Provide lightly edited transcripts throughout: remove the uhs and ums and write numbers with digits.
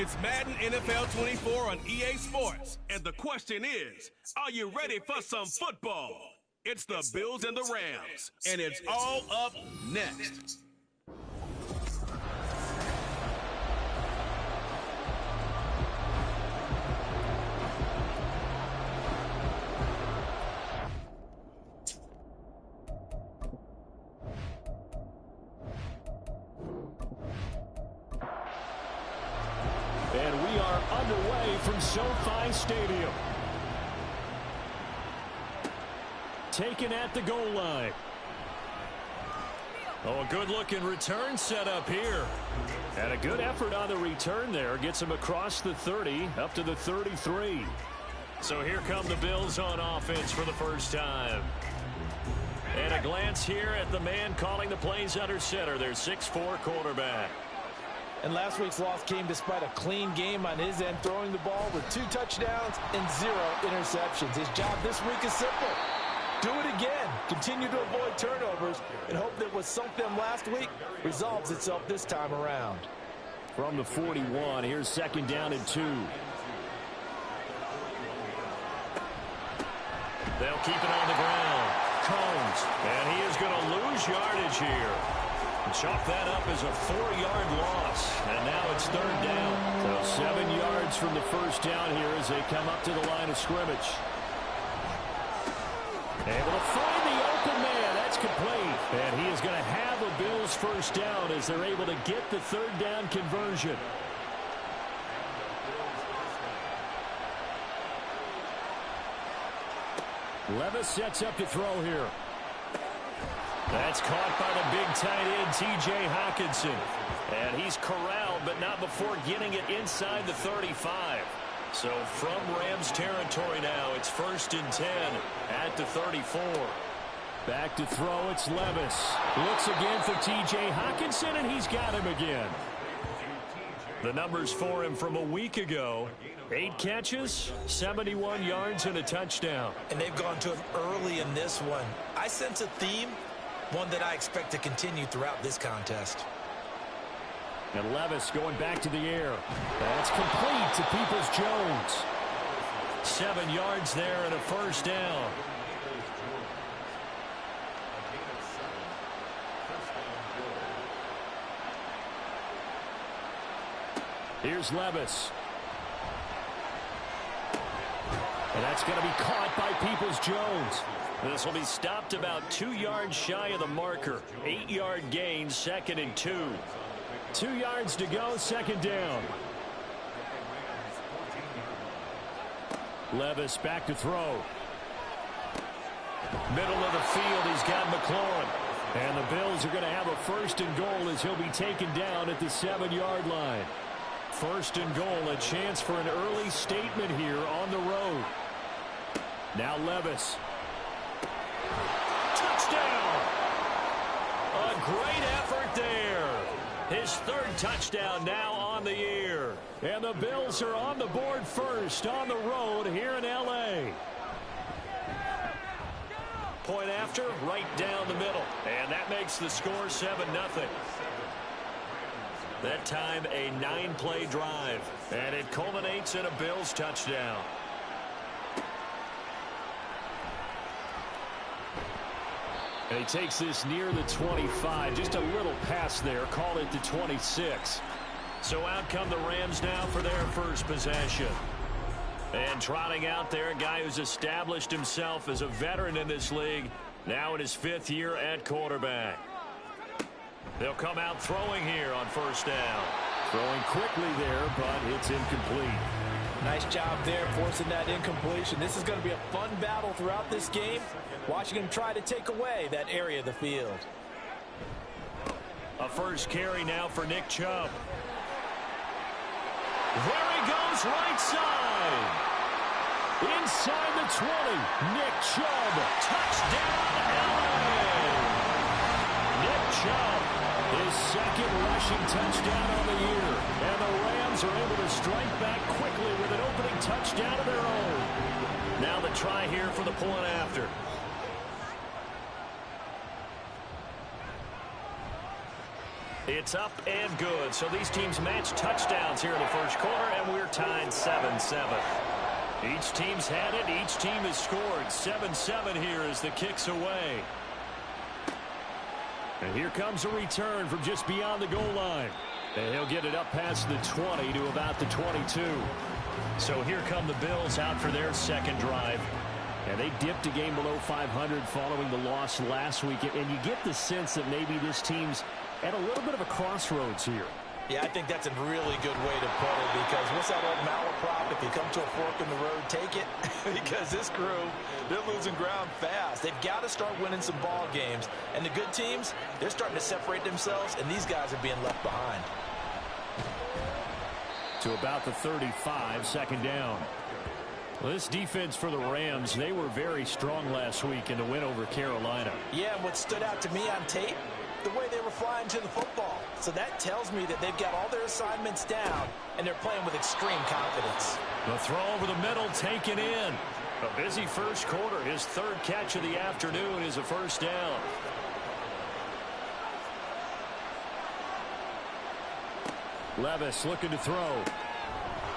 It's Madden NFL 24 on EA Sports. And the question is, are you ready for some football? It's the Bills and the Rams, and it's all up next. And we are underway from SoFi Stadium. Taken at the goal line. Oh, a good-looking return set up here. And a good effort on the return there. Gets him across the 30, up to the 33. So here come the Bills on offense for the first time. And a glance here at the man calling the plays under center, their 6'4" quarterback. And last week's loss came despite a clean game on his end, throwing the ball with 2 touchdowns and 0 interceptions. His job this week is simple. Do it again. Continue to avoid turnovers and hope that what sunk them last week resolves itself this time around. From the 41, here's 2nd down and 2. They'll keep it on the ground. Combs, and he is going to lose yardage here. Chalk that up as a 4-yard loss. And now it's 3rd down. So 7 yards from the first down here as they come up to the line of scrimmage. Able to find the open man. That's complete. And he is going to have a Bills first down as they're able to get the 3rd down conversion. Levis sets up to throw here. That's caught by the big tight end, T.J. Hockenson. And he's corralled, but not before getting it inside the 35. So from Rams territory now, it's 1st and 10 at the 34. Back to throw, it's Levis. Looks again for T.J. Hockenson, and he's got him again. The numbers for him from a week ago: 8 catches, 71 yards, and a touchdown. And they've gone to him early in this one. I sense a theme, one that I expect to continue throughout this contest. And Levis going back to the air. That's complete to Peoples-Jones. 7 yards there and a first down. Here's Levis. And that's going to be caught by Peoples-Jones. This will be stopped about 2 yards shy of the marker. 8-yard gain, 2nd and 2. 2 yards to go, 2nd down. Levis back to throw. Middle of the field, he's got McLaurin. And the Bills are going to have a 1st and goal as he'll be taken down at the 7-yard line. 1st and goal, a chance for an early statement here on the road. Now Levis. Touchdown! A great effort there. His 3rd touchdown now on the year. And the Bills are on the board first on the road here in L.A. Point after, right down the middle. And that makes the score 7-0. That time a 9-play drive. And it culminates in a Bills touchdown. And he takes this near the 25. Just a little pass there. Call it the 26. So out come the Rams now for their first possession. And trotting out there, a guy who's established himself as a veteran in this league. Now in his 5th year at quarterback. They'll come out throwing here on 1st down. Throwing quickly there, but it's incomplete. Nice job there forcing that incompletion. This is going to be a fun battle throughout this game. Watching him try to take away that area of the field. A first carry now for Nick Chubb. There he goes, right side. Inside the 20. Nick Chubb. Touchdown, LA. Nick Chubb, his 2nd rushing touchdown on the year. And the Rams are able to strike back quickly with an opening touchdown of their own. Now the try here for the point after. It's up and good. So these teams match touchdowns here in the first quarter, and we're tied 7-7. Each team's had it. Each team has scored. 7-7 here as the kick's away. And here comes a return from just beyond the goal line. And he'll get it up past the 20 to about the 22. So here come the Bills out for their second drive. And they dipped a game below 500 following the loss last week. And you get the sense that maybe this team's at a little bit of a crossroads here. Yeah, I think that's a really good way to put it, because what's that old malaprop? If you come to a fork in the road, take it. Because this crew, they're losing ground fast. They've got to start winning some ball games. And the good teams, they're starting to separate themselves, and these guys are being left behind. To about the 35, second down. Well, this defense for the Rams, they were very strong last week in the win over Carolina. Yeah, and what stood out to me on tape, the way they were flying to the football. So that tells me that they've got all their assignments down, and they're playing with extreme confidence. The throw over the middle taken in. A busy first quarter. His third catch of the afternoon is a first down. Levis looking to throw.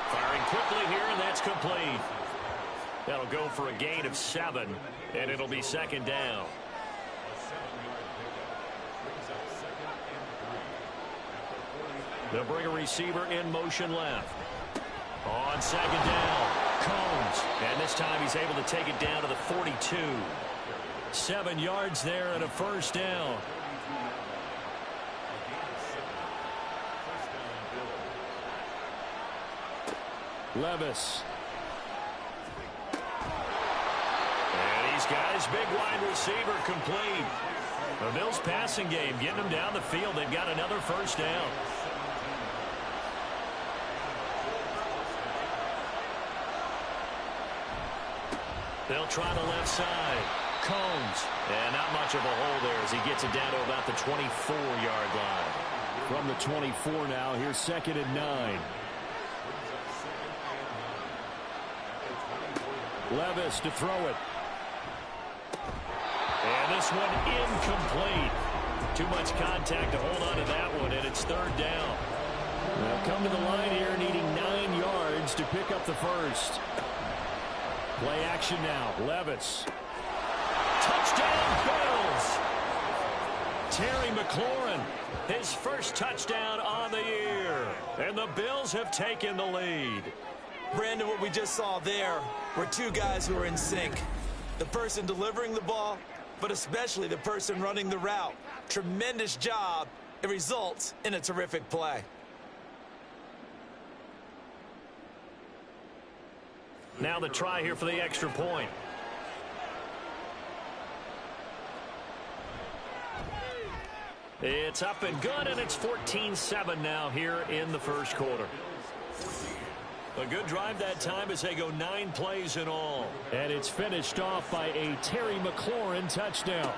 Firing quickly here, and that's complete. That'll go for a gain of 7, and it'll be second down. They'll bring a receiver in motion left. On second down, Combs. And this time he's able to take it down to the 42. 7 yards there and a first down. Levis. And these guys, big wide receiver complete. The Bills passing game, getting them down the field. They've got another first down. They'll try the left side. Combs. And not much of a hole there as he gets it down to about the 24-yard line. From the 24 now, here's second and 9. Levis to throw it. And this one incomplete. Too much contact to hold on to that one, and it's third down. They'll come to the line here needing 9 yards to pick up the first. Play action now. Levis. Touchdown, Bills. Terry McLaurin, his first touchdown on the year. And the Bills have taken the lead. Brandon, what we just saw there were two guys who are in sync. The person delivering the ball, but especially the person running the route. Tremendous job. It results in a terrific play. Now the try here for the extra point. It's up and good, and it's 14-7 now here in the first quarter. A good drive that time as they go 9 plays in all. And it's finished off by a Terry McLaurin touchdown.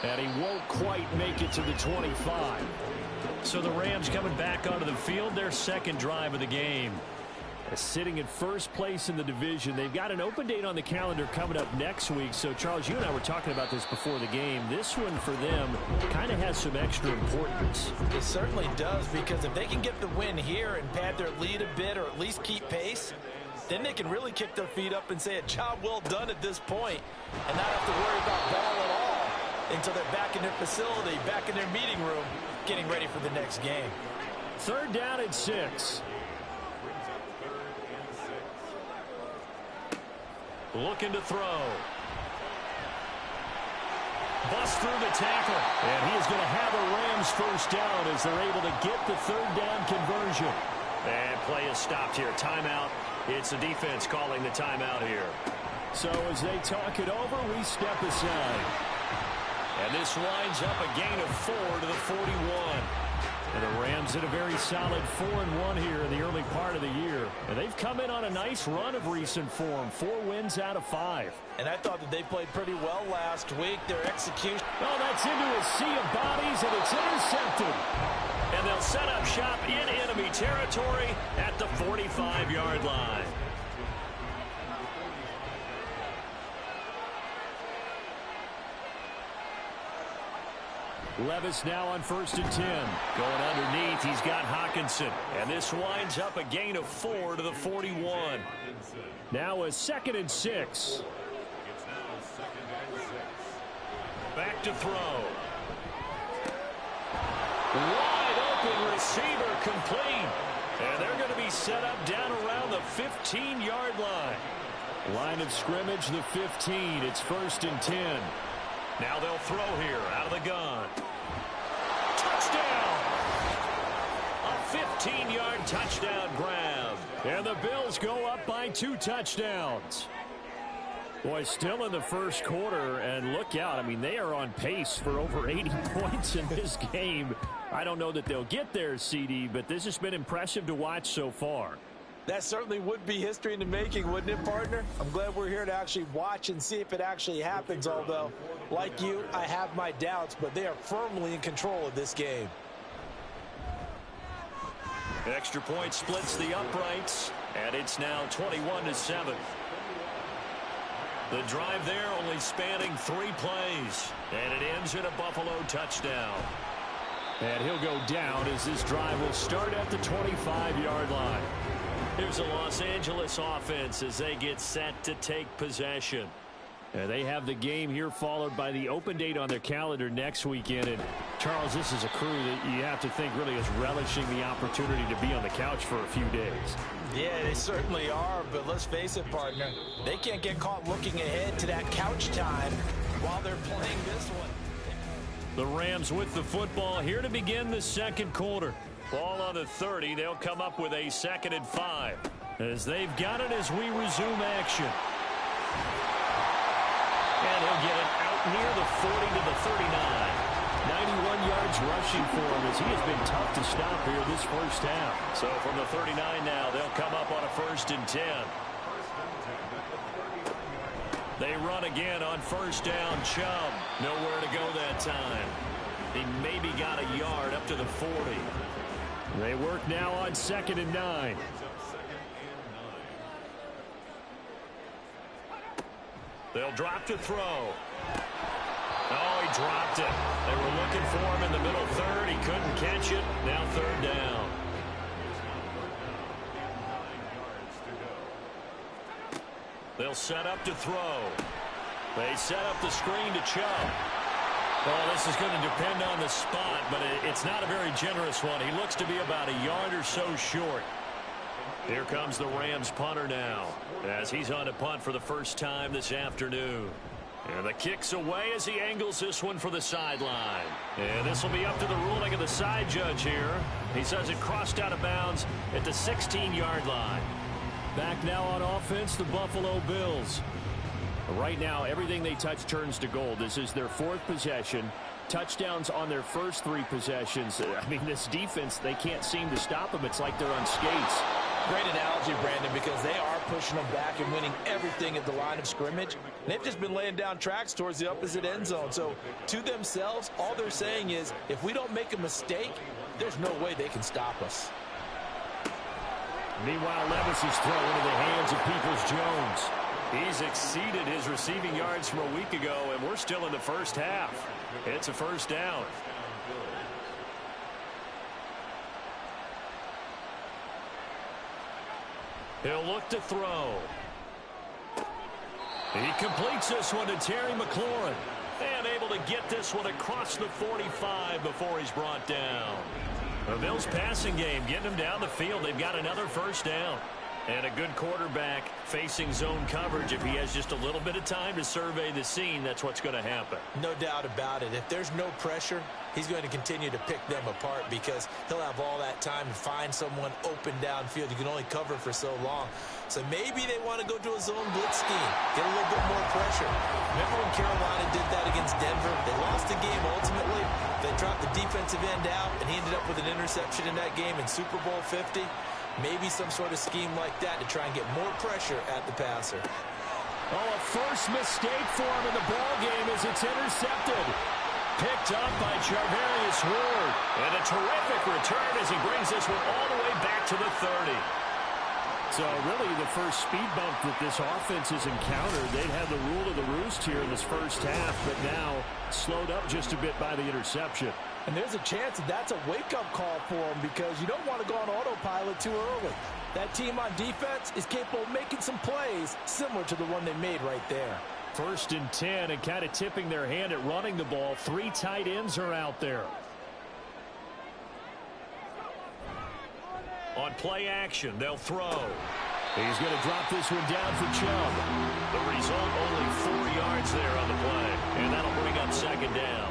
And he won't quite make it to the 25. So the Rams coming back onto the field, their second drive of the game. Sitting in first place in the division. They've got an open date on the calendar coming up next week. So, Charles, you and I were talking about this before the game. This one for them kind of has some extra importance. It certainly does, because if they can get the win here and pad their lead a bit or at least keep pace, then they can really kick their feet up and say a job well done at this point and not have to worry about ball at all until they're back in their facility, back in their meeting room, getting ready for the next game. Third down and 6. Looking to throw. Bust through the tackle. And he is going to have a Rams first down as they're able to get the third down conversion. And play is stopped here. Timeout. It's the defense calling the timeout here. So as they talk it over, we step aside. And this winds up a gain of 4 to the 41. And the Rams in a very solid 4-1 here in the early part of the year. And they've come in on a nice run of recent form. 4 wins out of 5. And I thought that they played pretty well last week. Their execution. Oh, that's into a sea of bodies, and it's intercepted. And they'll set up shop in enemy territory at the 45-yard line. Levis now on 1st and 10. Going underneath, he's got Hockenson. And this winds up a gain of 4 to the 41. Now a 2nd and 6. Back to throw. Wide open receiver complete. And they're going to be set up down around the 15-yard line. Line of scrimmage, the 15. It's 1st and 10. Now they'll throw here out of the gun. Touchdown! A 15-yard touchdown grab. And the Bills go up by 2 touchdowns. Boy, still in the first quarter, and look out. I mean, they are on pace for over 80 points in this game. I don't know that they'll get there, CD, but this has been impressive to watch so far. That certainly would be history in the making, wouldn't it, partner? I'm glad we're here to actually watch and see if it actually happens, although, like you, I have my doubts, but they are firmly in control of this game. Extra point splits the uprights, and it's now 21-7. The drive there only spanning 3 plays, and it ends in a Buffalo touchdown. And he'll go down as this drive will start at the 25-yard line. Here's the Los Angeles offense as they get set to take possession. And they have the game here followed by the open date on their calendar next weekend. And Charles, this is a crew that you have to think really is relishing the opportunity to be on the couch for a few days. Yeah, they certainly are, but let's face it, partner. They can't get caught looking ahead to that couch time while they're playing this one. The Rams with the football here to begin the second quarter. Ball on the 30. They'll come up with a 2nd and 5 as they've got it as we resume action. And he'll get it out near the 40 to the 39. 91 yards rushing for him as he has been tough to stop here this first half. So from the 39 now, they'll come up on a 1st and 10. They run again on 1st down. Chubb nowhere to go that time. He maybe got a yard up to the 40. They work now on 2nd and 9. They'll drop to throw. Oh, he dropped it. They were looking for him in the middle third. He couldn't catch it. Now 3rd down. They'll set up to throw. They set up the screen to Chubb. Well, this is going to depend on the spot, but it's not a very generous one. He looks to be about a yard or so short. Here comes the Rams punter now as he's on to punt for the first time this afternoon. And the kick's away as he angles this one for the sideline. And this will be up to the ruling of the side judge here. He says it crossed out of bounds at the 16-yard line. Back now on offense, the Buffalo Bills. Right now, everything they touch turns to gold. This is their 4th possession. Touchdowns on their first 3 possessions. I mean, this defense, they can't seem to stop them. It's like they're on skates. Great analogy, Brandon, because they are pushing them back and winning everything at the line of scrimmage. They've just been laying down tracks towards the opposite end zone. So to themselves, all they're saying is, if we don't make a mistake, there's no way they can stop us. Meanwhile, Levis is thrown into the hands of Peoples-Jones. He's exceeded his receiving yards from a week ago, and we're still in the first half. It's a 1st down. He'll look to throw. He completes this one to Terry McLaurin. And able to get this one across the 45 before he's brought down. The Bills passing game getting him down the field. They've got another 1st down. And a good quarterback facing zone coverage. If he has just a little bit of time to survey the scene, that's what's going to happen. No doubt about it. If there's no pressure, he's going to continue to pick them apart because he'll have all that time to find someone open downfield. You can only cover for so long. So maybe they want to go to a zone blitz scheme, get a little bit more pressure. Remember when Carolina did that against Denver? They lost the game ultimately. They dropped the defensive end out, and he ended up with an interception in that game in Super Bowl 50. Maybe some sort of scheme like that to try and get more pressure at the passer. Oh, a first mistake for him in the ball game as it's intercepted. Picked up by Charvarius Ward. And a terrific return as he brings this one all the way back to the 30. So really the first speed bump that this offense has encountered, they'd have the rule of the roost here in this first half, but now slowed up just a bit by the interception. And there's a chance that that's a wake-up call for them because you don't want to go on autopilot too early. That team on defense is capable of making some plays similar to the one they made right there. 1st and 10 and kind of tipping their hand at running the ball. 3 tight ends are out there. On play action, they'll throw. He's going to drop this one down for Chubb. The result, only 4 yards there on the play. And that'll bring up 2nd down.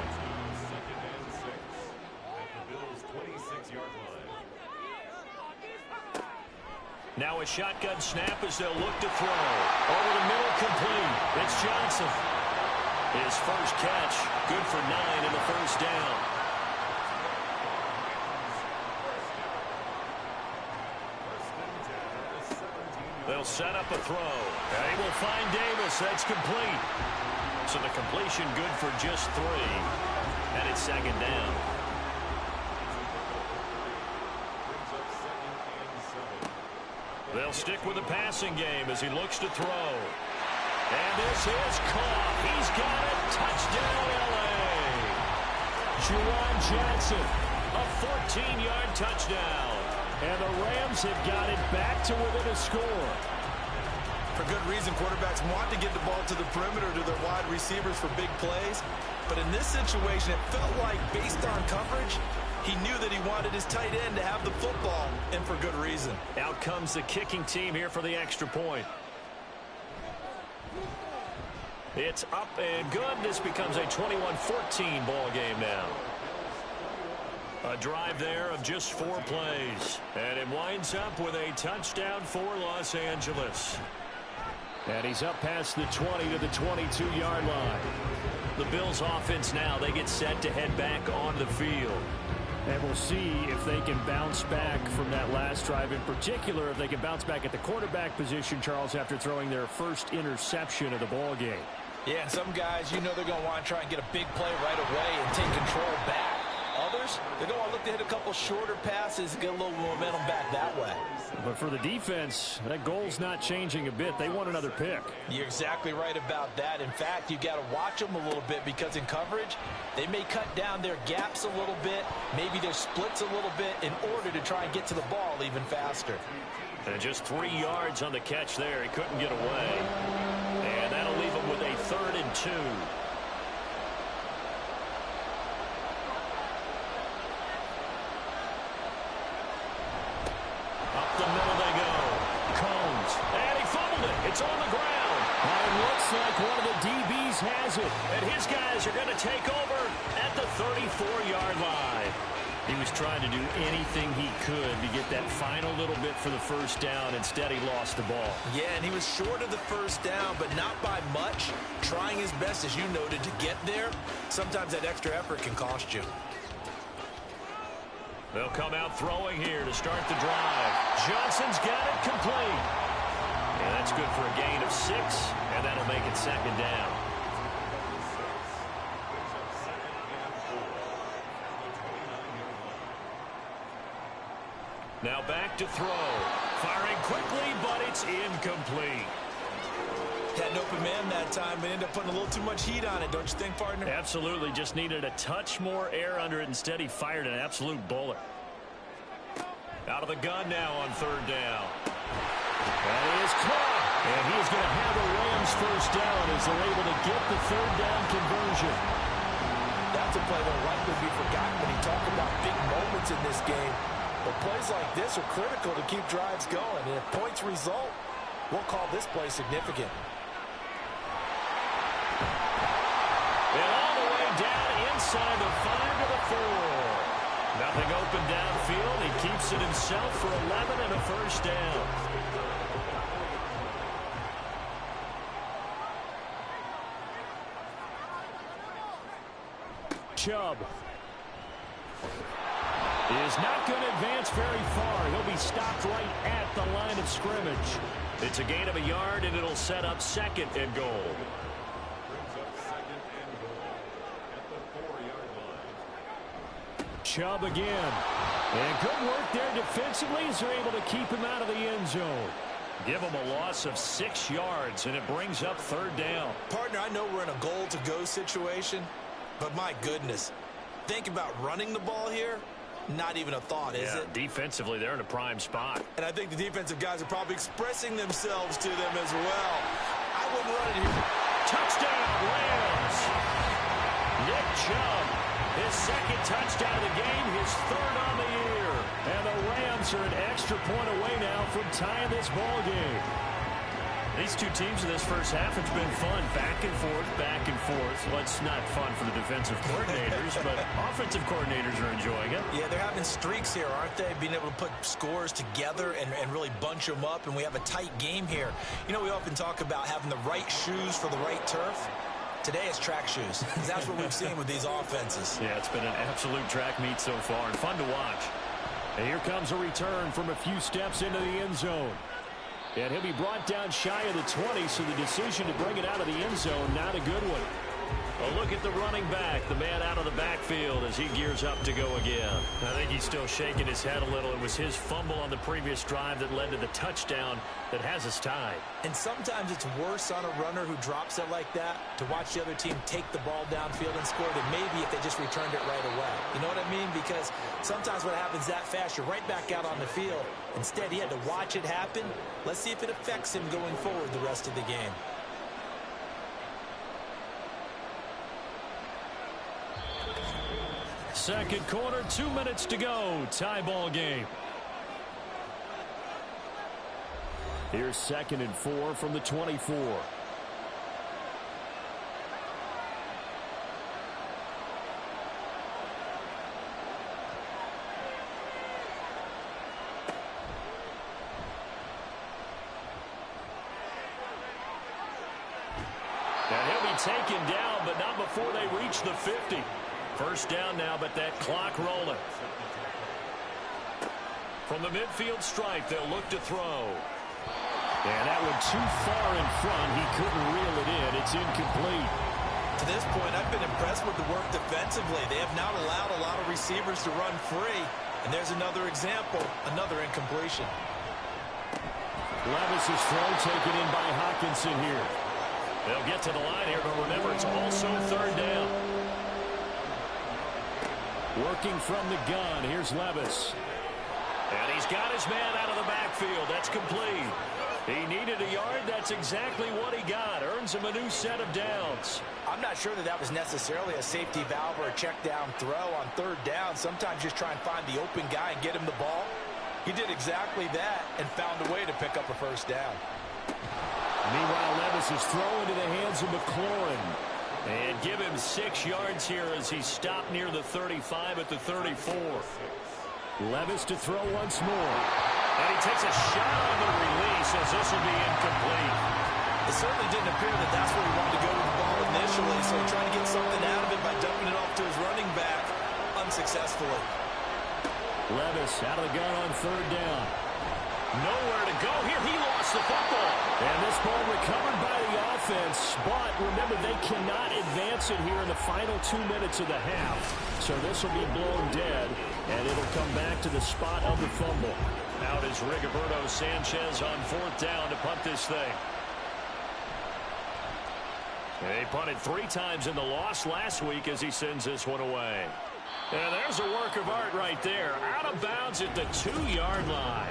Now a shotgun snap as they'll look to throw. Over the middle, complete. It's Johnson. His first catch, good for 9 in the first down. They'll set up a throw. They will find Davis. That's complete. So the completion good for just 3. And it's 2nd down. They'll stick with the passing game as he looks to throw. And this is caught. He's got it. Touchdown, L.A. Juwan Johnson, a 14-yard touchdown. And the Rams have got it back to within a score. For good reason, quarterbacks want to get the ball to the perimeter to their wide receivers for big plays. But in this situation, it felt like, based on coverage, he knew that he wanted his tight end to have the football, and for good reason. Out comes the kicking team here for the extra point. It's up and good. This becomes a 21-14 ball game now. A drive there of just 4 plays. And it winds up with a touchdown for Los Angeles. And he's up past the 20 to the 22-yard line. The Bills offense now, they get set to head back on the field. And we'll see if they can bounce back from that last drive. In particular, if they can bounce back at the quarterback position, Charles, after throwing their first interception of the ball game. Yeah, and some guys, you know they're going to want to try and get a big play right away and take control back. Others, they're going to want to look to hit a couple shorter passes and get a little momentum back that way. But for the defense, that goal's not changing a bit. They want another pick. You're exactly right about that. In fact, you got to watch them a little bit because in coverage, they may cut down their gaps a little bit, maybe their splits a little bit in order to try and get to the ball even faster. And just 3 yards on the catch there. He couldn't get away. And that'll leave him with a 3rd and 2. It's on the ground. It looks like one of the DBs has it. And his guys are going to take over at the 34-yard line. He was trying to do anything he could to get that final little bit for the first down. Instead, he lost the ball. Yeah, and he was short of the first down, but not by much. Trying his best, as you noted, to get there. Sometimes that extra effort can cost you. They'll come out throwing here to start the drive. Johnson's got it complete. And that's good for a gain of 6, and that'll make it 2nd down. Now back to throw. Firing quickly, but it's incomplete. Had an open man that time, but ended up putting a little too much heat on it, don't you think, partner? Absolutely. Just needed a touch more air under it. Instead, he fired an absolute bullet. Out of the gun now on 3rd down. That is caught. And he is going to have the Rams first down as they're able to get the 3rd down conversion. That's a play that will likely be forgotten when you talk about big moments in this game. But plays like this are critical to keep drives going. And if points result, we'll call this play significant. And all the way down inside the 5 to the 4. Nothing open downfield. He keeps it himself for 11 and a first down. Chubb is not going to advance very far. He'll be stopped right at the line of scrimmage. It's a gain of a yard, and it'll set up 2nd and goal. Chubb again. And good work there defensively as they're able to keep him out of the end zone. Give them a loss of 6 yards, and it brings up 3rd down. Partner, I know we're in a goal-to-go situation, but my goodness, think about running the ball here. Not even a thought, is it? Defensively, they're in a prime spot. And I think the defensive guys are probably expressing themselves to them as well. I wouldn't run it here. Touchdown, Rams. Nick Chubb, his 2nd touchdown of the game, his 3rd on the year. And the Rams are an extra point away now from tying this ball game. These two teams in this first half, it's been fun. Back and forth, back and forth. Well, it's not fun for the defensive coordinators, but offensive coordinators are enjoying it. Yeah, they're having streaks here, aren't they? Being able to put scores together and really bunch them up, and we have a tight game here. You know, we often talk about having the right shoes for the right turf. Today it's track shoes. That's what we've seen with these offenses. Yeah, it's been an absolute track meet so far, and fun to watch. And here comes a return from a few steps into the end zone. And he'll be brought down shy of the 20, so the decision to bring it out of the end zone, not a good one. A look at the running back, the man out of the backfield as he gears up to go again. I think he's still shaking his head a little. It was his fumble on the previous drive that led to the touchdown that has us tied. And sometimes it's worse on a runner who drops it like that to watch the other team take the ball downfield and score than maybe if they just returned it right away. You know what I mean? Because sometimes what happens that fast, you're right back out on the field. Instead, he had to watch it happen. Let's see if it affects him going forward the rest of the game. Second quarter, 2 minutes to go. Tie ball game. Here's 2nd and 4 from the 24. And he'll be taken down, but not before they reach the 50. First down now, but that clock rolling. From the midfield stripe, they'll look to throw. And that one too far in front. He couldn't reel it in. It's incomplete. To this point, I've been impressed with the work defensively. They have not allowed a lot of receivers to run free. And there's another example, another incompletion. Levis's throw taken in by Hockenson here. They'll get to the line here, but remember, it's also 3rd down. Working from the gun, here's Levis. And he's got his man out of the backfield. That's complete. He needed a yard. That's exactly what he got. Earns him a new set of downs. I'm not sure that was necessarily a safety valve or a check down throw on 3rd down. Sometimes just try and find the open guy and get him the ball. He did exactly that and found a way to pick up a 1st down. Meanwhile, Levis is thrown into the hands of McLaurin. And give him 6 yards here as he stopped near the 35 at the 34. Levis to throw once more. And he takes a shot on the release as this will be incomplete. It certainly didn't appear that that's where he wanted to go with the ball initially, so he tried to get something out of it by dumping it off to his running back unsuccessfully. Levis out of the gun on 3rd down. Nowhere to go here. He lost the football. And this ball recovered by the offense. But remember, they cannot advance it here in the final 2 minutes of the half. So this will be blown dead, and it'll come back to the spot of the fumble. Out is Rigoberto Sanchez on 4th down to punt this thing. They punted 3 times in the loss last week as he sends this one away. And there's a work of art right there. Out of bounds at the 2-yard line.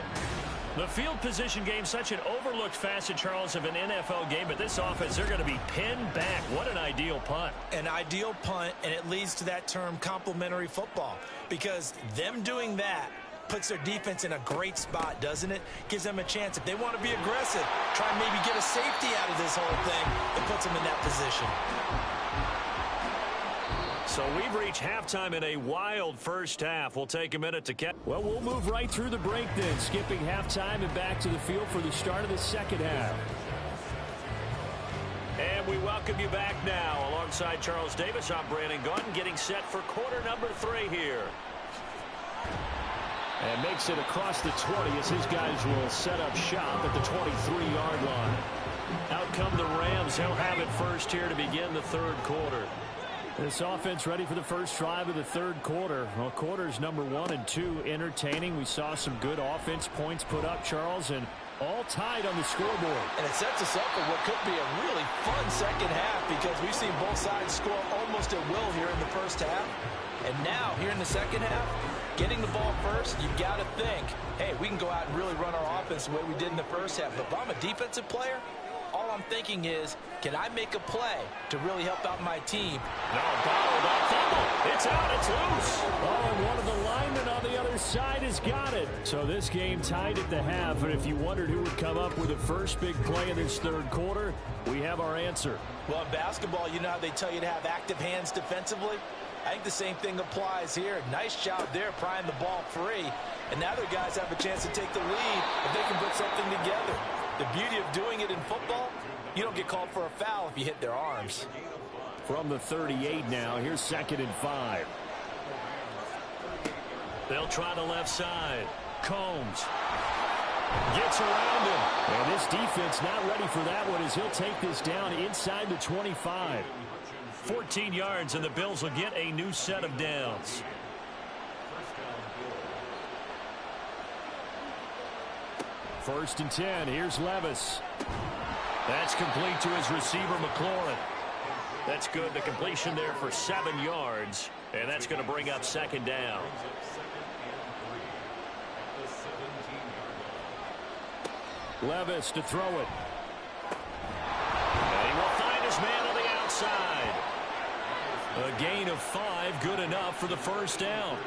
The field position game, such an overlooked facet, Charles, of an NFL game. But this offense, they're going to be pinned back. What an ideal punt. An ideal punt, and it leads to that term complementary football. Because them doing that puts their defense in a great spot, doesn't it? Gives them a chance. If they want to be aggressive, try and maybe get a safety out of this whole thing. It puts them in that position. So we've reached halftime in a wild first half. We'll take a minute to catch. Well, we'll move right through the break then, skipping halftime and back to the field for the start of the second half. And we welcome you back now. Alongside Charles Davis, I'm Brandon Gaudin, getting set for quarter number 3 here. And makes it across the 20 as his guys will set up shop at the 23-yard line. Out come the Rams. They'll have it first here to begin the 3rd quarter. This offense ready for the first drive of the 3rd quarter. Well, quarters number 1 and 2 entertaining. We saw some good offense points put up, Charles, and all tied on the scoreboard. And it sets us up for what could be a really fun second half because we've seen both sides score almost at will here in the first half. And now, here in the second half, getting the ball first, you've got to think, hey, we can go out and really run our offense the way we did in the first half. But if I'm a defensive player, all I'm thinking is, can I make a play to really help out my team? No, bottled up fumble. It's out. It's loose. Oh, and one of the linemen on the other side has got it. So this game tied at the half. And if you wondered who would come up with the first big play in this third quarter, we have our answer. Well, in basketball, you know how they tell you to have active hands defensively? I think the same thing applies here. Nice job there, prying the ball free. And now their guys have a chance to take the lead if they can put something together. The beauty of doing it in football, you don't get called for a foul if you hit their arms. From the 38 now, here's 2nd and 5. They'll try the left side. Combs gets around him. And this defense not ready for that one as he'll take this down inside the 25. 14 yards, and the Bills will get a new set of downs. First and 10. Here's Levis. That's complete to his receiver, McLaurin. That's good. The completion there for 7 yards, and that's going to bring up 2nd down. Levis to throw it. And he will find his man on the outside. A gain of 5, good enough for the first down.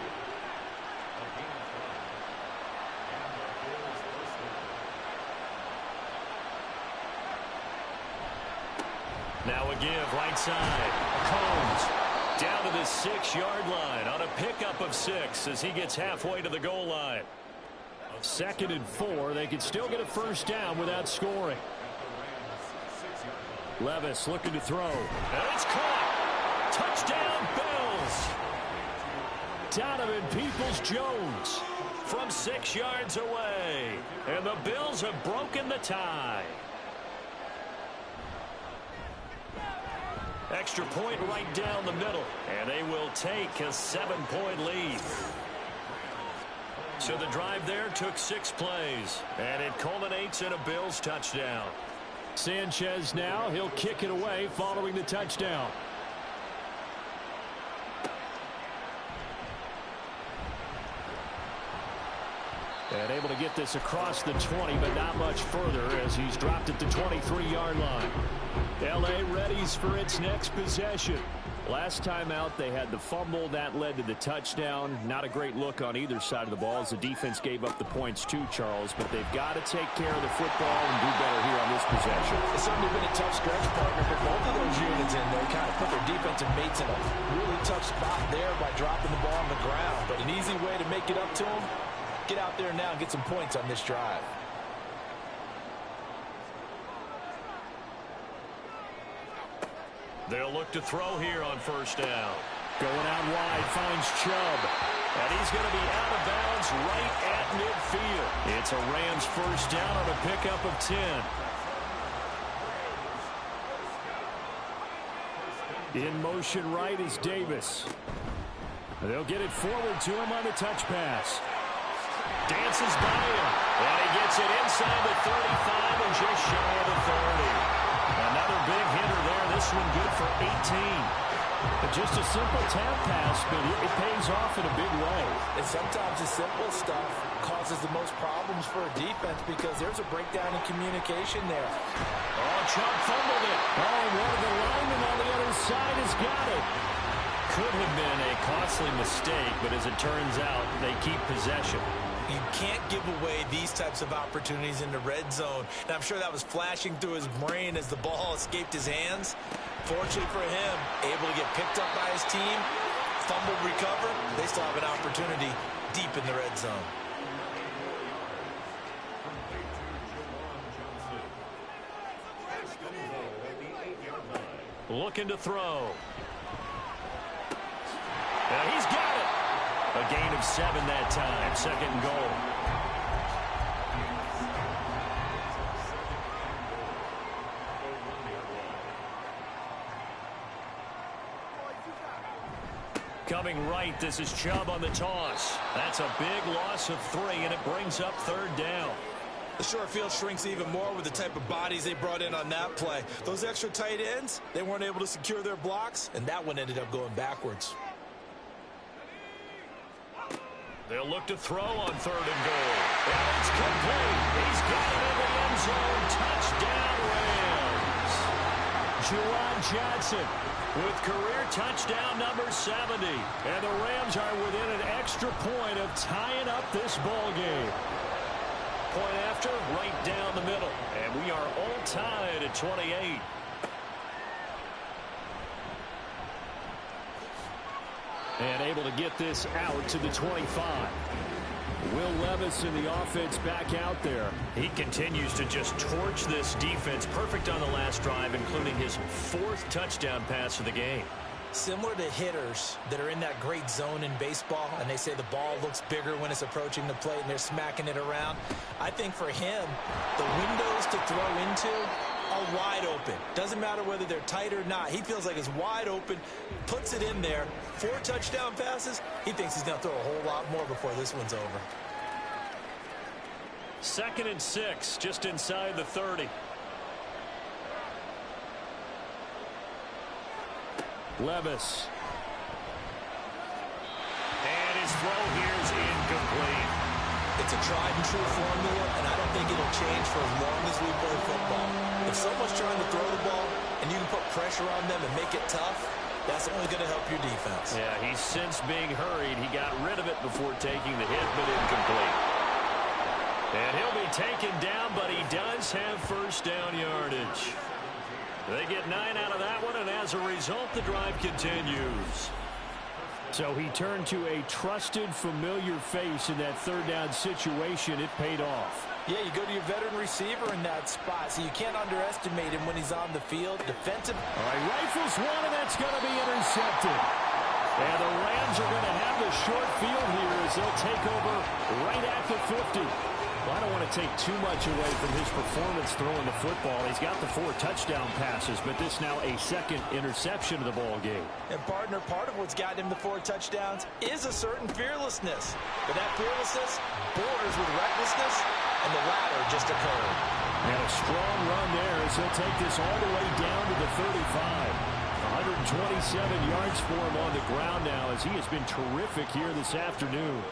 Now a give, right side. Combs down to the 6-yard line on a pickup of 6 as he gets halfway to the goal line. 2nd and 4. They could still get a first down without scoring. Levis looking to throw. And it's caught. Touchdown, Bills. Donovan Peoples-Jones from 6 yards away. And the Bills have broken the tie. Extra point right down the middle. And they will take a 7-point lead. So the drive there took 6 plays. And it culminates in a Bills touchdown. Sanchez now, he'll kick it away following the touchdown. And able to get this across the 20, but not much further as he's dropped it to 23-yard line. L.A. readies for its next possession. Last time out, they had the fumble. That led to the touchdown. Not a great look on either side of the ball as the defense gave up the points too, Charles. But they've got to take care of the football and do better here on this possession. It's certainly been a tough stretch, partner, for both of those units in there. Kind of put their defensive mates in a really tough spot there by dropping the ball on the ground. But an easy way to make it up to them, get out there now and get some points on this drive. They'll look to throw here on first down. Going out wide, finds Chubb. And he's going to be out of bounds right at midfield. It's a Rams first down on a pickup of 10. In motion right is Davis. They'll get it forward to him on the touch pass. Dances by him. And he gets it inside the 35 and just shy of the 30. Another big hitter there. This one good for 18. But just a simple tap pass, but it pays off in a big way. And sometimes the simple stuff causes the most problems for a defense because there's a breakdown in communication there. Oh, Chubb fumbled it. Oh, one of the linemen on the other side has got it. Could have been a costly mistake, but as it turns out, they keep possession. You can't give away these types of opportunities in the red zone. And I'm sure that was flashing through his brain as the ball escaped his hands. Fortunately for him, able to get picked up by his team, fumble, recover. They still have an opportunity deep in the red zone. Looking to throw. And he's got it. A gain of 7 that time. 2nd and goal. Coming right, this is Chubb on the toss. That's a big loss of 3, and it brings up 3rd down. The short field shrinks even more with the type of bodies they brought in on that play. Those extra tight ends, they weren't able to secure their blocks, and that one ended up going backwards. They'll look to throw on 3rd and goal. And it's complete. He's got it in the end zone. Touchdown, Rams. Juwan Johnson with career touchdown number 70. And the Rams are within an extra point of tying up this ball game. Point after, right down the middle. And we are all tied at 28. And able to get this out to the 25. Will Levis in the offense back out there. He continues to just torch this defense. Perfect on the last drive, including his 4th touchdown pass of the game. Similar to hitters that are in that great zone in baseball, and they say the ball looks bigger when it's approaching the plate and they're smacking it around. I think for him, the windows to throw into are wide open. Doesn't matter whether they're tight or not. He feels like it's wide open, puts it in there. 4 touchdown passes. He thinks he's going to throw a whole lot more before this one's over. 2nd and 6, just inside the 30. Levis. And his throw here is incomplete. It's a tried and true formula, and I don't think it'll change for as long as we play football. If someone's trying to throw the ball and you can put pressure on them and make it tough, that's only going to help your defense. Yeah, he's since being hurried. He got rid of it before taking the hit, but incomplete. And he'll be taken down, but he does have 1st down yardage. They get 9 out of that one, and as a result, the drive continues. So he turned to a trusted, familiar face in that 3rd down situation. It paid off. Yeah, you go to your veteran receiver in that spot, so you can't underestimate him when he's on the field. Defensive. All right, rifles one, and that's going to be intercepted. And the Rams are going to have the short field here as they'll take over right at the 50. Well, I don't want to take too much away from his performance throwing the football. He's got the 4 touchdown passes, but this now a 2nd interception of the ball game. And partner, part of what's gotten him the 4 touchdowns is a certain fearlessness. But that fearlessness borders with recklessness, and the latter just occurred. And a strong run there as he'll take this all the way down to the 35. 127 yards for him on the ground now as he has been terrific here this afternoon.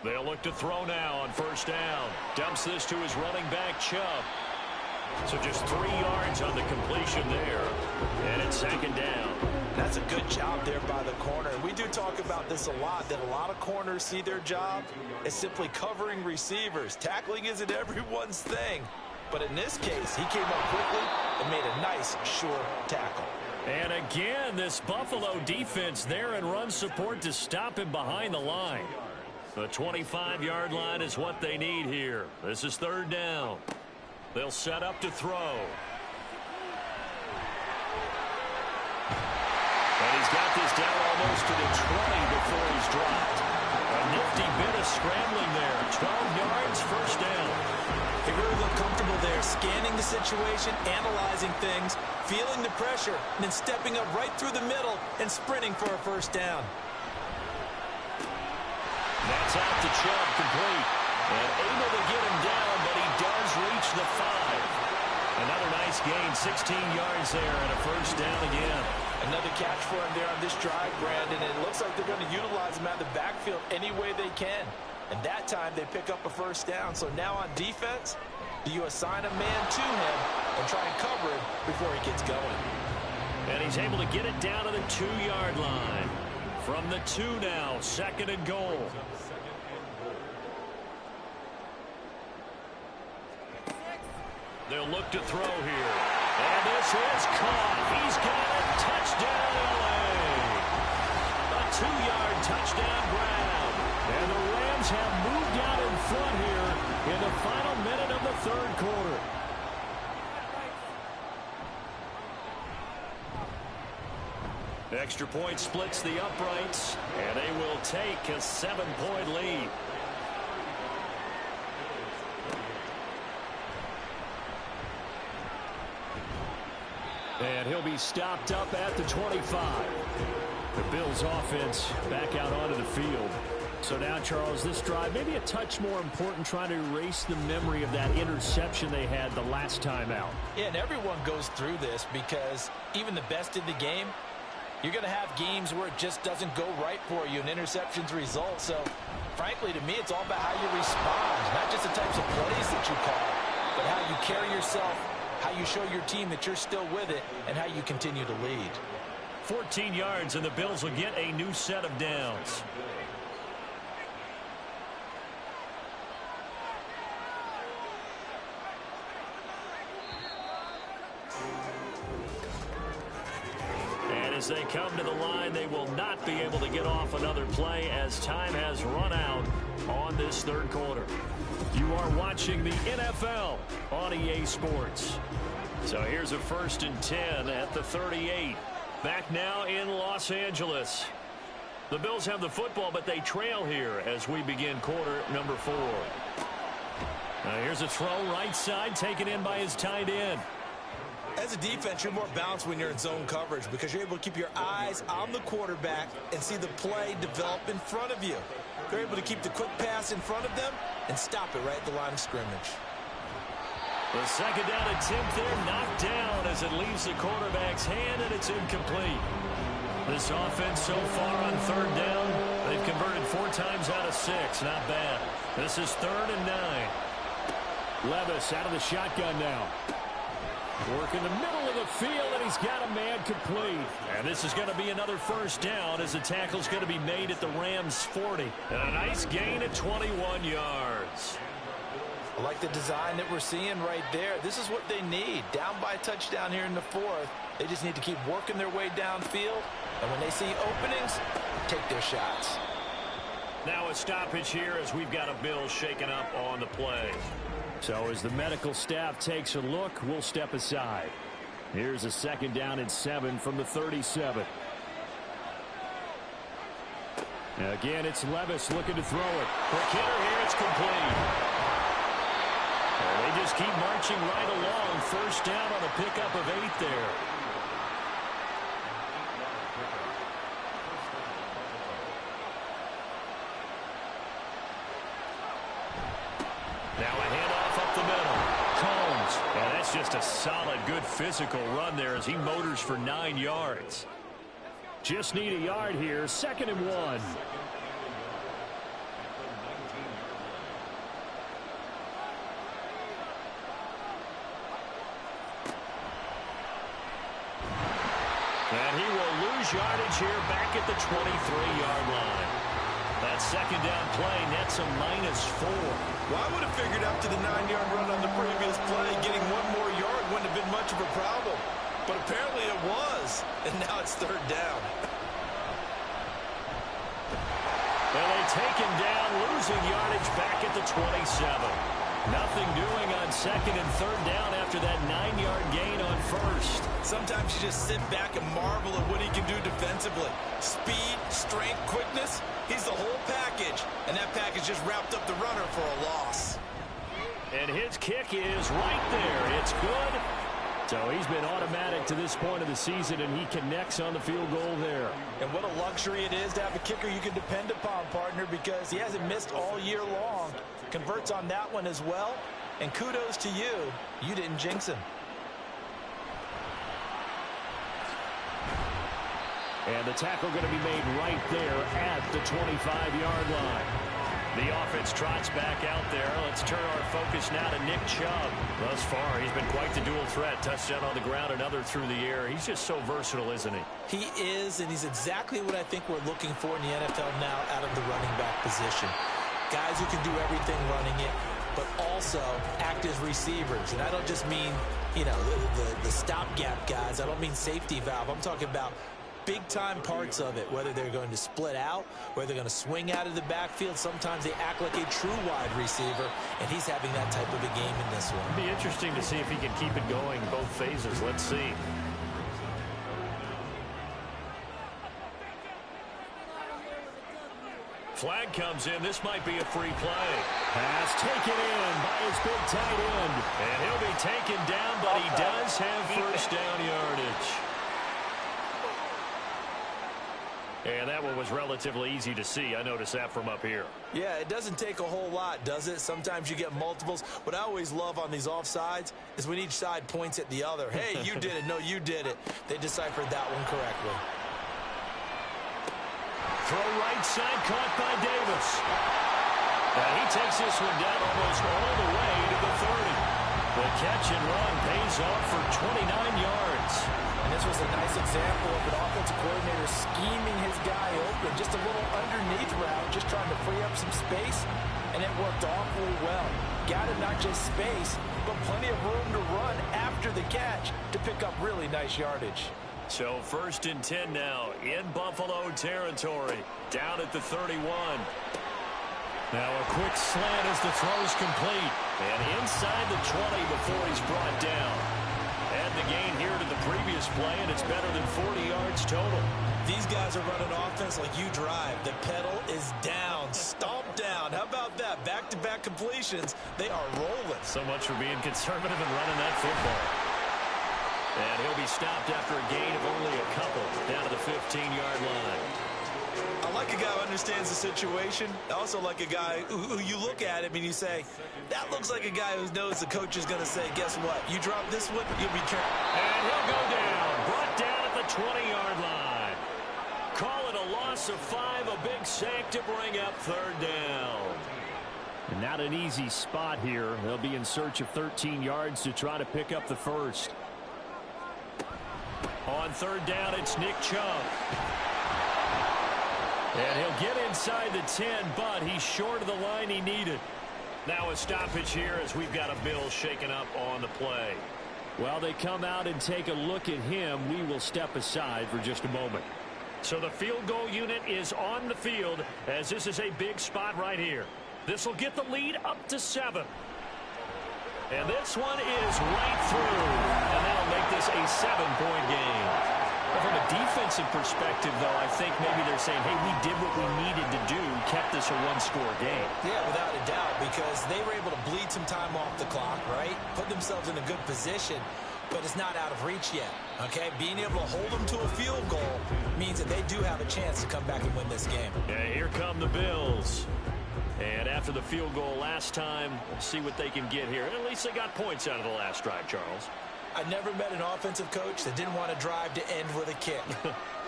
They'll look to throw now on 1st down. Dumps this to his running back, Chubb. So just 3 yards on the completion there. And it's 2nd down. That's a good job there by the corner. We do talk about this a lot, that a lot of corners see their job as simply covering receivers. Tackling isn't everyone's thing. But in this case, he came up quickly and made a nice, sure tackle. And again, this Buffalo defense there in run support to stop him behind the line. The 25-yard line is what they need here. This is 3rd down. They'll set up to throw. And he's got this down almost to the 20 before he's dropped. A nifty bit of scrambling there. 12 yards, 1st down. He really looked comfortable there, scanning the situation, analyzing things, feeling the pressure, and then stepping up right through the middle and sprinting for a 1st down. That's out to Chubb, complete. And able to get him down, but he does reach the 5. Another nice gain, 16 yards there, and a 1st down again. Another catch for him there on this drive, Brandon, and it looks like they're going to utilize him out of the backfield any way they can. And that time they pick up a 1st down. So now on defense, do you assign a man to him and try and cover him before he gets going? And he's able to get it down to the 2-yard line. From the 2 now, 2nd and goal. They'll look to throw here. And this is caught. He's got it. Touchdown, LA. A 2-yard touchdown grab. And the Rams have moved out in front here in the final minute of the 3rd quarter. Extra point splits the uprights, and they will take a 7-point lead. And he'll be stopped up at the 25. The Bills offense back out onto the field. So now, Charles, this drive, maybe a touch more important, trying to erase the memory of that interception they had the last time out. Yeah, and everyone goes through this because even the best in the game, you're going to have games where it just doesn't go right for you, and interceptions result. So, frankly, to me, it's all about how you respond, not just the types of plays that you call, but how you carry yourself, how you show your team that you're still with it, and how you continue to lead. 14 yards, and the Bills will get a new set of downs. As they come to the line, they will not be able to get off another play as time has run out on this third quarter. You are watching the NFL on EA Sports. So here's a 1st and 10 at the 38. Back now in Los Angeles. The Bills have the football, but they trail here as we begin quarter number 4. Now here's a throw right side, taken in by his tight end. As a defense, you're more balanced when you're in zone coverage because you're able to keep your eyes on the quarterback and see the play develop in front of you. You're able to keep the quick pass in front of them and stop it right at the line of scrimmage. The second down attempt there knocked down as it leaves the quarterback's hand, and it's incomplete. This offense so far on 3rd down, they've converted 4 times out of 6. Not bad. This is 3rd and 9. Levis out of the shotgun now. Work in the middle of the field, and he's got a man complete. And this is going to be another 1st down as the tackle's going to be made at the Rams' 40. And a nice gain at 21 yards. I like the design that we're seeing right there. This is what they need. Down by a touchdown here in the 4th. They just need to keep working their way downfield. And when they see openings, take their shots. Now a stoppage here as we've got a Bill shaken up on the play. So as the medical staff takes a look, we'll step aside. Here's a 2nd down and 7 from the 37. Again, it's Levis looking to throw it. Quick hitter here, it's complete. And they just keep marching right along. 1st down on a pickup of 8 there. Now a handoff up the middle. Combs. And that's just a solid, good physical run there as he motors for 9 yards. Just need a yard here. 2nd and 1. And he will lose yardage here back at the 23-yard line. That 2nd down play nets a -4. Well, I would have figured after the 9-yard run on the previous play, getting 1 more yard wouldn't have been much of a problem. But apparently it was, and now it's 3rd down. And they take him down, losing yardage back at the 27. Nothing doing on 2nd and 3rd down after that 9-yard gain on 1st. Sometimes you just sit back and marvel at what he can do defensively. Speed, strength, quickness, he's the whole package. And that package just wrapped up the runner for a loss. And his kick is right there. It's good. So he's been automatic to this point of the season, and he connects on the field goal there. And what a luxury it is to have a kicker you can depend upon, partner, because he hasn't missed all year long. Converts on that one as well. And kudos to you. You didn't jinx him. And the tackle going to be made right there at the 25-yard line. The offense trots back out there. Let's turn our focus now to Nick Chubb. Thus far, he's been quite the dual threat. Touchdown on the ground, another through the air. He's just so versatile, isn't he? He is, and he's exactly what I think we're looking for in the NFL now out of the running back position. Guys who can do everything running it, but also act as receivers. And I don't just mean, you know, the stopgap guys. I don't mean safety valve. I'm talking about big-time parts of it, whether they're going to split out, whether they're going to swing out of the backfield. Sometimes they act like a true wide receiver, and he's having that type of a game in this one. It'll be interesting to see if he can keep it going both phases. Let's see. Flag comes in. This might be a free play. Pass taken in by his big tight end. And he'll be taken down, but he does have 1st down yardage. And that one was relatively easy to see. I noticed that from up here. Yeah, it doesn't take a whole lot, does it? Sometimes you get multiples. What I always love on these offsides is when each side points at the other. Hey, you did it. No, you did it. They deciphered that one correctly. Throw right side, caught by Davis. And he takes this one down almost all the way to the 30. The catch and run pays off for 29 yards. And this was a nice example of an offensive coordinator scheming his guy open. Just a little underneath route, just trying to free up some space, and it worked awfully well. Got him not just space, but plenty of room to run after the catch to pick up really nice yardage. So 1st and 10 now in Buffalo territory, down at the 31. Now a quick slant as the throw's complete. And inside the 20 before he's brought down. Add the gain here to the previous play, and it's better than 40 yards total. These guys are running offense like you drive. The pedal is down, stomped down. How about that? Back-to-back completions. They are rolling. So much for being conservative and running that football. And he'll be stopped after a gain of only a couple down to the 15-yard line. I like a guy who understands the situation. I also like a guy who you look at him and you say, that looks like a guy who knows the coach is going to say, guess what? You drop this one, you'll be careful. And he'll go down. Brought down at the 20-yard line. Call it a loss of 5, a big sack to bring up 3rd down. And not an easy spot here. They'll be in search of 13 yards to try to pick up the first. On 3rd down, it's Nick Chubb. And he'll get inside the 10, but he's short of the line he needed. Now a stoppage here as we've got a Bill shaken up on the play. While they come out and take a look at him, we will step aside for just a moment. So the field goal unit is on the field as this is a big spot right here. This will get the lead up to 7. And this one is right through. And that'll make this a 7-point game. From a defensive perspective, though, I think maybe they're saying, hey, we did what we needed to do, kept this a one-score game. Yeah, without a doubt, because they were able to bleed some time off the clock, right? Put themselves in a good position, but it's not out of reach yet, okay? Being able to hold them to a field goal means that they do have a chance to come back and win this game. Yeah, here come the Bills. And after the field goal last time, we'll see what they can get here. And at least they got points out of the last drive, Charles. I never met an offensive coach that didn't want to drive to end with a kick.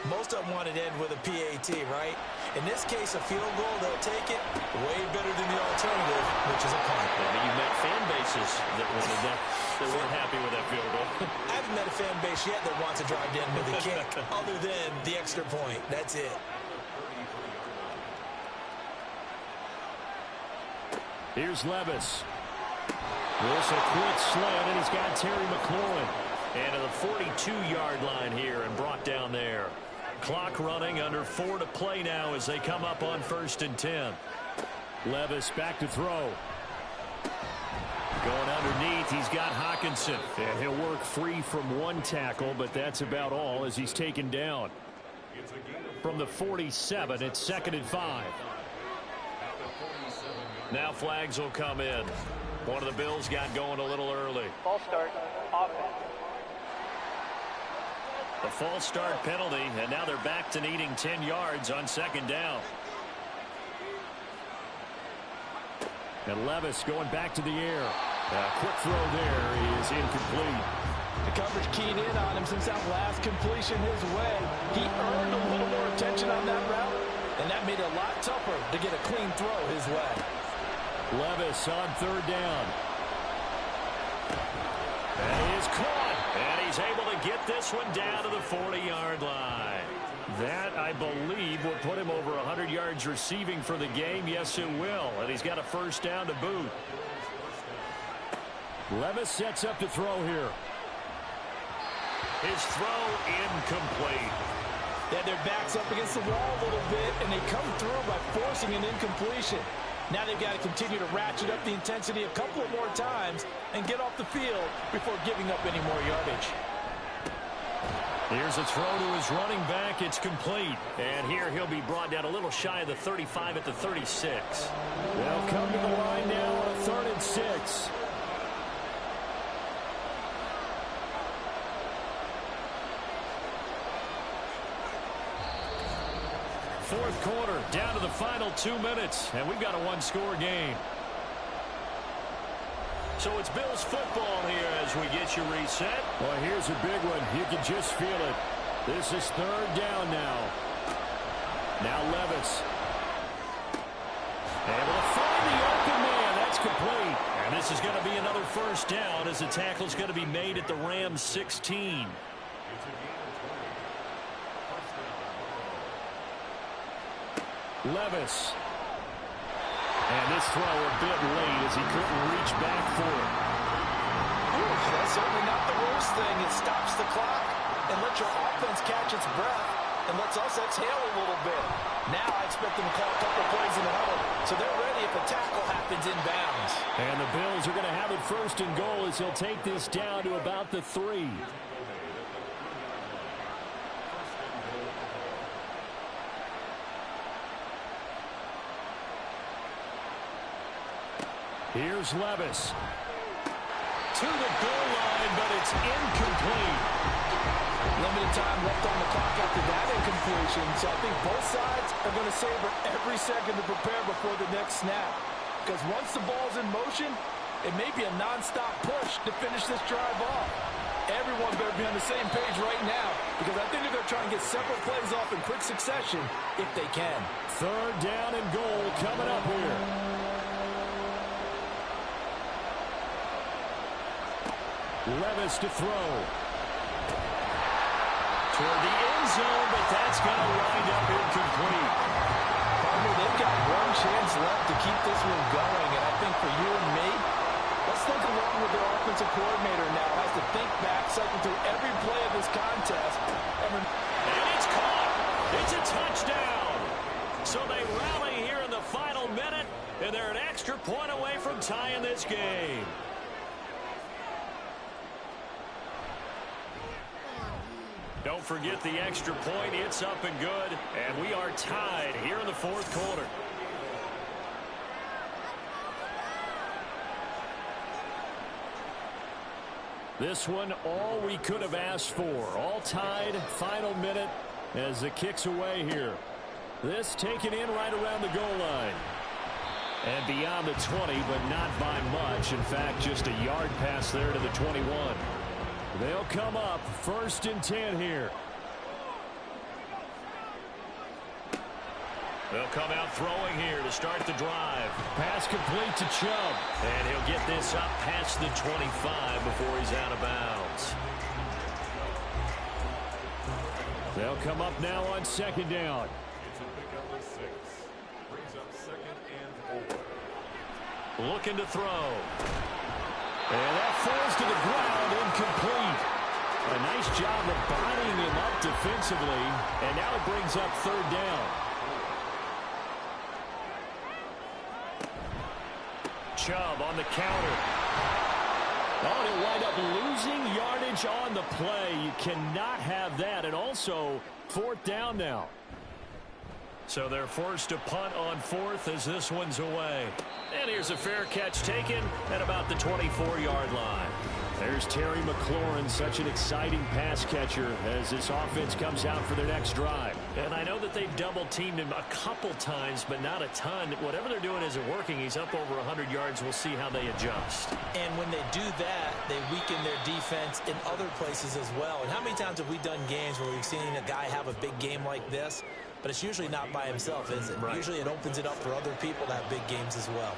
Most of them wanted to end with a PAT, right? In this case, a field goal, they'll take it way better than the alternative, which is a punt. I mean, you met fan bases that wanted that. They weren't happy with that field goal. I haven't met a fan base yet that wants to drive to end with a kick, other than the extra point. That's it. Here's Levis. This a quick slant, and he's got Terry McLaurin. And to the 42-yard line here and brought down there. Clock running, under 4 to play now as they come up on 1st and 10. Levis back to throw. Going underneath, he's got Hockenson. And he'll work free from one tackle, but that's about all as he's taken down. From the 47, it's 2nd and 5. Now flags will come in. One of the Bills got going a little early. False start, offense. The false start penalty, and now they're back to needing 10 yards on 2nd down. And Levis going back to the air. A quick throw there is incomplete. The coverage keyed in on him since that last completion his way. He earned a little more attention on that route, and that made it a lot tougher to get a clean throw his way. Levis on 3rd down. And he is caught. And he's able to get this one down to the 40-yard line. That, I believe, will put him over 100 yards receiving for the game. Yes, it will. And he's got a 1st down to boot. Levis sets up to throw here. His throw incomplete. They had their backs up against the wall a little bit, and they come through by forcing an incompletion. Now they've got to continue to ratchet up the intensity a couple of more times and get off the field before giving up any more yardage. Here's a throw to his running back. It's complete. And here he'll be brought down a little shy of the 35 at the 36. They'll come to the line now on a 3rd and 6. Fourth quarter, down to the final 2 minutes, and we've got a one-score game. So it's Bills football here as we get you reset. Well, here's a big one. You can just feel it. This is third down now. Now Levis. Able to find the open man. That's complete. And this is going to be another first down as the tackle's going to be made at the Rams 16. Levis. And this throw a bit late as he couldn't reach back for it. Ooh, that's certainly not the worst thing. It stops the clock and lets your offense catch its breath and lets us exhale a little bit. Now I expect them to call a couple plays in the huddle, so they're ready if a tackle happens inbounds. And the Bills are going to have it first and goal as he'll take this down to about the 3. Here's Levis. To the goal line, but it's incomplete. Limited time left on the clock after that incompletion, so I think both sides are going to savor every second to prepare before the next snap. Because once the ball's in motion, it may be a nonstop push to finish this drive off. Everyone better be on the same page right now, because I think they're going to try and get several plays off in quick succession if they can. Third down and goal coming up here. Levis to throw. Toward the end zone, but that's going to wind up incomplete. They've got one chance left to keep this one going, and I think for you and me, let's think along with their offensive coordinator now. Has to think back, cycle through every play of this contest. And it's caught. It's a touchdown. So they rally here in the final minute, and they're an extra point away from tying this game. Don't forget the extra point. It's up and good. And we are tied here in the fourth quarter. This one, all we could have asked for. All tied, final minute as the kick's away here. This taken in right around the goal line. And beyond the 20, but not by much. In fact, just a yard pass there to the 21. They'll come up first and 10 here. They'll come out throwing here to start the drive. Pass complete to Chubb. And he'll get this up past the 25 before he's out of bounds. They'll come up now on second down. Looking to throw. And that falls to the ground, incomplete. A nice job of bodying him up defensively, and now it brings up third down. Chubb on the counter. Oh, and he'll wind up losing yardage on the play. You cannot have that. And also, fourth down now. So they're forced to punt on fourth as this one's away. And here's a fair catch taken at about the 24-yard line. There's Terry McLaurin, such an exciting pass catcher as this offense comes out for their next drive. And I know that they've double-teamed him a couple times, but not a ton. Whatever they're doing isn't working. He's up over 100 yards. We'll see how they adjust. And when they do that, they weaken their defense in other places as well. And how many times have we done games where we've seen a guy have a big game like this? But it's usually not by himself, is it? Right. Usually it opens it up for other people to have big games as well.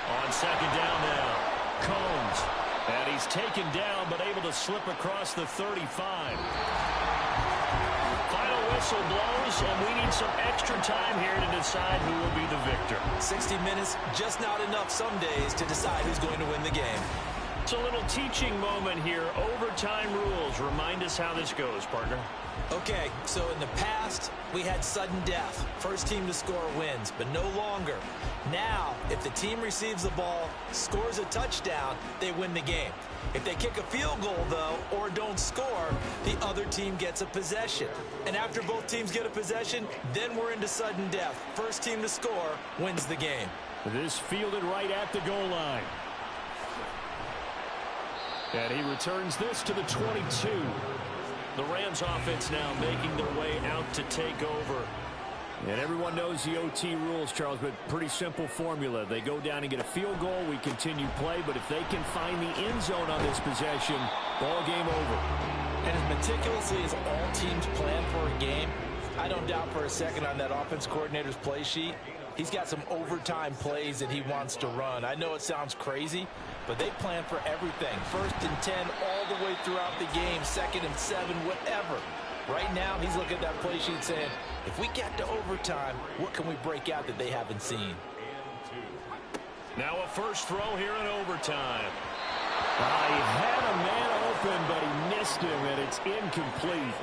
On second down now, Combs. And he's taken down, but able to slip across the 35. Final whistle blows, and we need some extra time here to decide who will be the victor. 60 minutes, just not enough some days to decide who's going to win the game. It's a little teaching moment here. Overtime rules. Remind us how this goes, partner. Okay, so in the past, we had sudden death. First team to score wins, but no longer. Now, if the team receives the ball, scores a touchdown, they win the game. If they kick a field goal, though, or don't score, the other team gets a possession. And after both teams get a possession, then we're into sudden death. First team to score wins the game. This fielded right at the goal line. And he returns this to the 22. The Rams offense now making their way out to take over. And everyone knows the OT rules, Charles, but pretty simple formula. They go down and get a field goal, we continue play, but if they can find the end zone on this possession, ball game over. And as meticulously as all teams plan for a game, I don't doubt for a second on that offense coordinator's play sheet, he's got some overtime plays that he wants to run. I know it sounds crazy, but they plan for everything. 1st and 10 all the way throughout the game, 2nd and 7, whatever. Right now, he's looking at that play sheet saying, if we get to overtime, what can we break out that they haven't seen? Now a first throw here in overtime. He had a man open, but he missed him, and it's incomplete.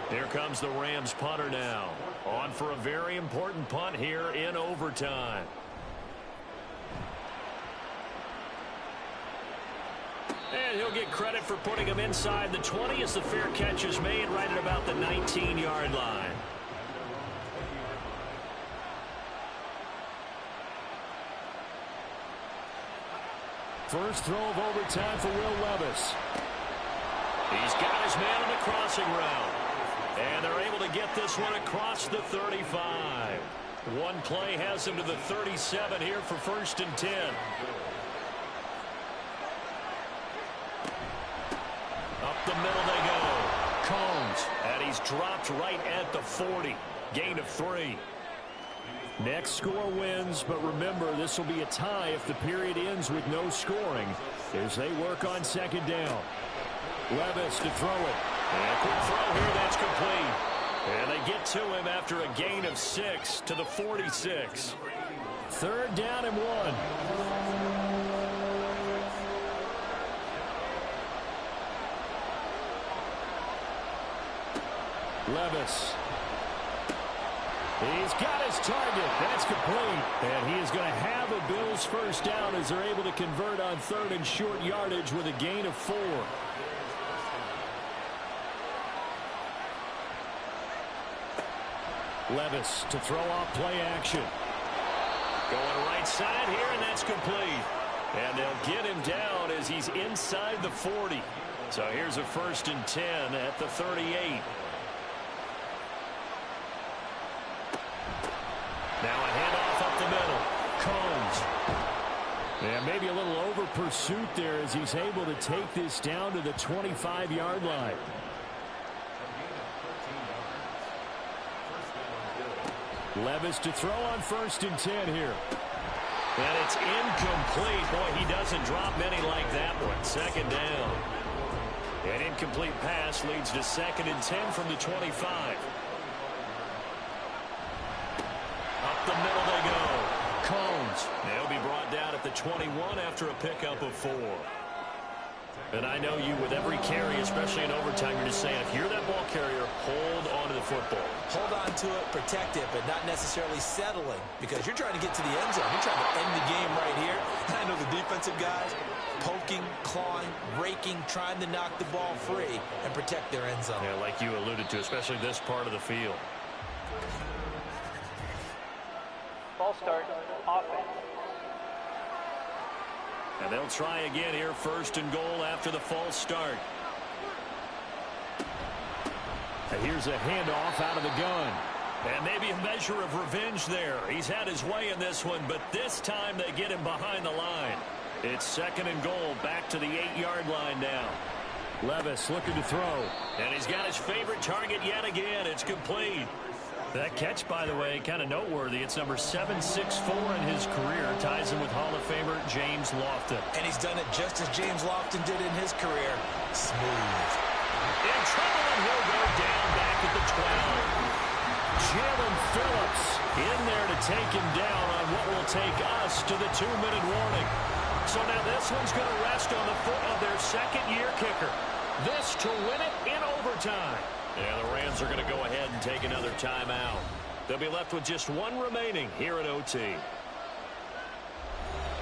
Here comes the Rams punter now. On for a very important punt here in overtime. And he'll get credit for putting him inside the 20 as the fair catch is made right at about the 19-yard line. First throw of overtime for Will Levis. He's got his man on the crossing route. And they're able to get this one across the 35. One play has him to the 37 here for 1st and 10. Up the middle they go. Combs. And he's dropped right at the 40. Gain of 3. Next score wins, but remember, this will be a tie if the period ends with no scoring as they work on 2nd down. Levis to throw it. And a quick throw here, that's complete. And they get to him after a gain of 6 to the 46. 3rd down and 1. Levis. He's got his target. That's complete. And he is going to have a Bills first down as they're able to convert on 3rd and short yardage with a gain of 4. Levis to throw off play action. Going right side here, and that's complete. And they'll get him down as he's inside the 40. So here's a 1st and 10 at the 38. Now a handoff up the middle. Combs. Yeah, maybe a little over pursuit there as he's able to take this down to the 25-yard line. Levis to throw on 1st and 10 here. And it's incomplete. Boy, he doesn't drop many like that one. 2nd down. An incomplete pass leads to 2nd and 10 from the 25. Up the middle they go. Combs. They'll be brought down at the 21 after a pickup of 4. And I know you, with every carry, especially in overtime, you're just saying, if you're that ball carrier, hold on to the football. Hold on to it, protect it, but not necessarily settling, because you're trying to get to the end zone. You're trying to end the game right here. And I know the defensive guys poking, clawing, raking, trying to knock the ball free and protect their end zone. Yeah, like you alluded to, especially this part of the field. Ball start, offense. And they'll try again here, 1st and goal after the false start. And here's a handoff out of the gun. And maybe a measure of revenge there. He's had his way in this one, but this time they get him behind the line. It's 2nd and goal, back to the 8-yard line now. Levis looking to throw. And he's got his favorite target yet again. It's complete. That catch, by the way, kind of noteworthy. It's number 764 in his career. Ties him with Hall of Famer James Lofton. And he's done it just as James Lofton did in his career. Smooth. In trouble, and he'll go down back at the 12. Jalen Phillips in there to take him down on what will take us to the 2-minute warning. So now this one's going to rest on the foot of their 2nd-year kicker. This to win it in overtime. Yeah, the Rams are going to go ahead and take another timeout. They'll be left with just one remaining here at OT.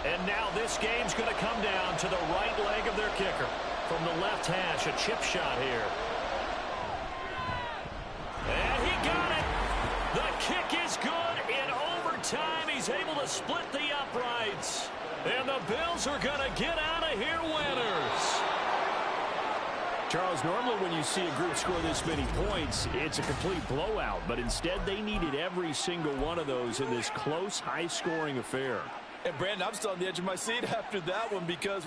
And now this game's going to come down to the right leg of their kicker. From the left hash, a chip shot here. And he got it. The kick is good in overtime. He's able to split the uprights. And the Bills are going to get out of here winners. Charles, normally when you see a group score this many points, it's a complete blowout. But instead, they needed every single one of those in this close, high-scoring affair. And, Brandon, I'm still on the edge of my seat after that one because